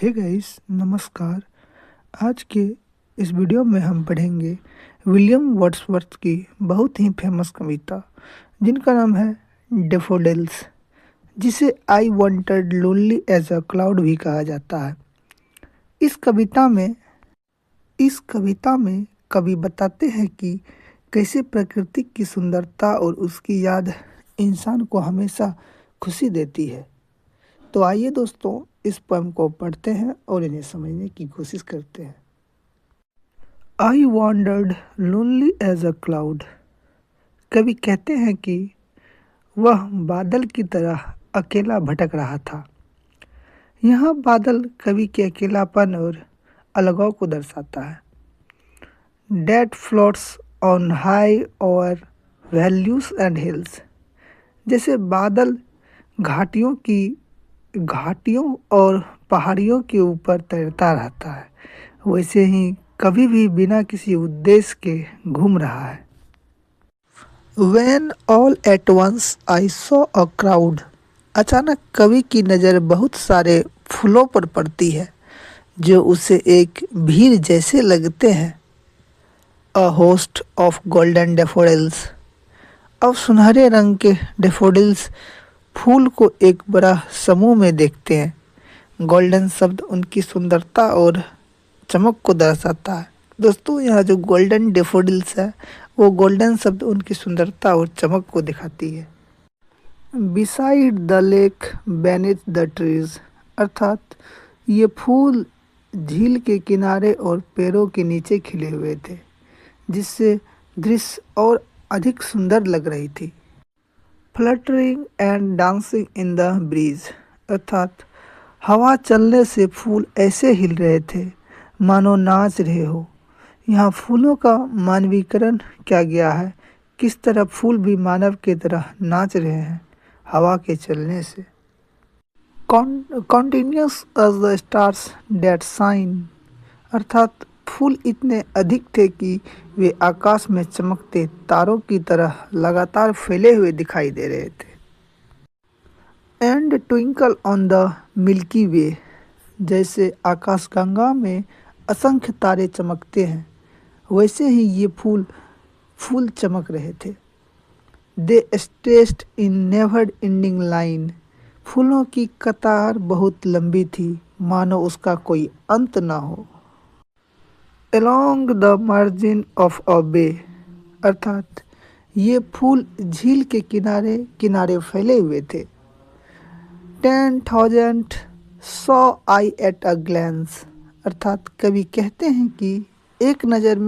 Hey guys, नमस्कार। आज के इस वीडियो में हम पढ़ेंगे विलियम वर्ड्सवर्थ की बहुत ही फेमस कविता जिनका नाम है डैफोडिल्स, जिसे I wandered lonely as a cloud भी कहा जाता है। इस कविता में कवि बताते हैं कि कैसे प्रकृति की सुंदरता और उसकी याद इंसान को हमेशा खुशी देती है। तो आइए दोस्तों, इस पोएम को पढ़ते हैं और इन्हें समझने की कोशिश करते हैं। I wandered lonely as a cloud. कवि कहते हैं कि वह बादल की तरह अकेला भटक रहा था। यहाँ बादल कवि के अकेलापन और अलगाव को दर्शाता है। That floats on high over vales and hills. जैसे बादल घाटियों और पहाड़ियों के ऊपर तैरता रहता है, वैसे ही कभी भी बिना किसी उद्देश्य के घूम रहा है। When all at once I saw a crowd। अचानक कवि की नज़र बहुत सारे फूलों पर पड़ती है जो उसे एक भीड़ जैसे लगते हैं। A host of golden daffodils। अब सुनहरे रंग के डैफोडिल्स फूल को एक बड़ा समूह में देखते हैं। गोल्डन शब्द उनकी सुंदरता और चमक को दर्शाता है। दोस्तों, यहाँ जो गोल्डन डैफोडिल्स है वो गोल्डन शब्द उनकी सुंदरता और चमक को दिखाती है। Beside the lake beneath the trees. अर्थात ये फूल झील के किनारे और पेड़ों के नीचे खिले हुए थे, जिससे दृश्य और अधिक सुंदर लग रही थी। Fluttering and dancing in the breeze. अर्थात हवा चलने से फूल ऐसे हिल रहे थे मानो नाच रहे हो। यहाँ फूलों का मानवीकरण किया गया है, किस तरह फूल भी मानव की तरह नाच रहे हैं हवा के चलने से। Continuous as the stars that shine. अर्थात फूल इतने अधिक थे कि वे आकाश में चमकते तारों की तरह लगातार फैले हुए दिखाई दे रहे थे। And twinkle on the milky way. जैसे आकाशगंगा में असंख्य तारे चमकते हैं, वैसे ही ये फूल चमक रहे थे। They stretched in never ending line. फूलों की कतार बहुत लंबी थी, मानो उसका कोई अंत ना हो। Along the margin of a bay। अर्थात ये फूल झील के किनारे किनारे फैले हुए थे। 10,000 saw I at a glance। अर्थात कवि कहते हैं कि एक नज़र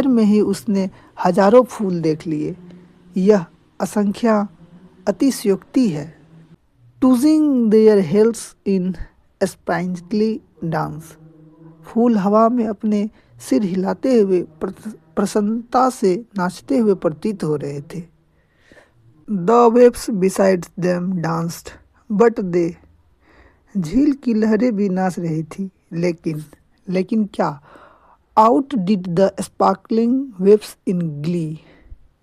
में ही उसने हजारों फूल देख लिए। यह असंख्या अतिशयोक्ति है। टूजिंग देयर हेल्स इन स्पाइनली डांस। फूल हवा में अपने सिर हिलाते हुए प्रसन्नता से नाचते हुए प्रतीत हो रहे थे। The waves beside them danced but they. झील की लहरें भी नाच रही थी, लेकिन क्या? Out did the sparkling waves in Glee.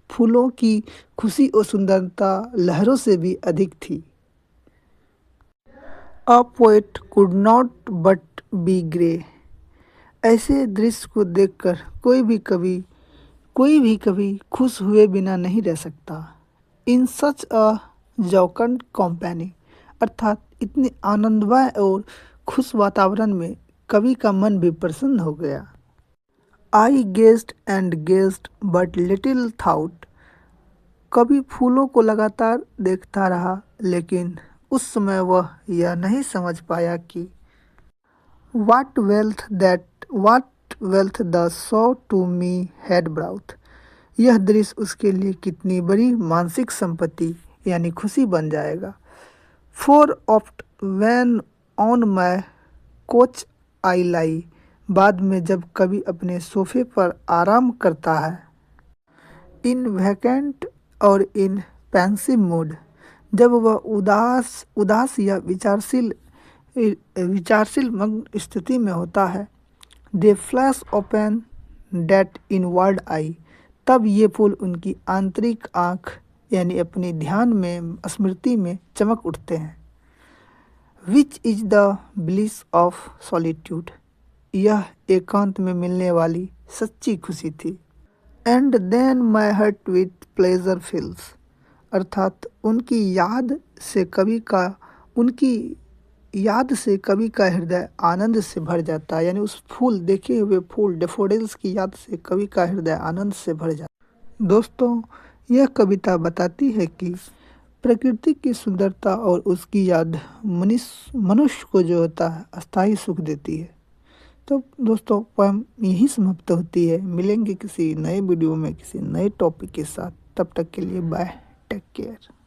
फूलों की खुशी और सुंदरता लहरों से भी अधिक थी। A poet could not but be gay. ऐसे दृश्य को देखकर कोई भी कवि खुश हुए बिना नहीं रह सकता। इन सच अ जॉकंड कंपनी। अर्थात इतने आनंदमय और खुश वातावरण में कवि का मन भी प्रसन्न हो गया। I gazed and gazed but little thought. कवि फूलों को लगातार देखता रहा, लेकिन उस समय वह यह नहीं समझ पाया कि What wealth the show to me had brought। यह दृश्य उसके लिए कितनी बड़ी मानसिक संपत्ति यानी खुशी बन जाएगा। For oft when on my couch I lie। बाद में जब कवि अपने सोफे पर आराम करता है। इन वैकेंट और इन पेंसिव मूड। जब वह उदास या विचारशील मग्न स्थिति में होता है। They flash upon that inward eye. तब ये फूल उनकी आंतरिक आँख यानी अपने ध्यान में स्मृति में चमक उठते हैं। Which is the bliss of solitude, यह एकांत में मिलने वाली सच्ची खुशी थी। And then my heart with pleasure fills, अर्थात उनकी याद से कवि का हृदय आनंद से भर जाता है, यानी उस फूल, देखे हुए फूल डेफोडिल्स की याद से कवि का हृदय आनंद से भर जाता है। दोस्तों, यह कविता बताती है कि प्रकृति की सुंदरता और उसकी याद मनुष्य को जो होता है अस्थायी सुख देती है। तो दोस्तों, पोएम यही समाप्त होती है। मिलेंगे किसी नए वीडियो में किसी नए टॉपिक के साथ, तब तक के लिए बाय, टेक केयर।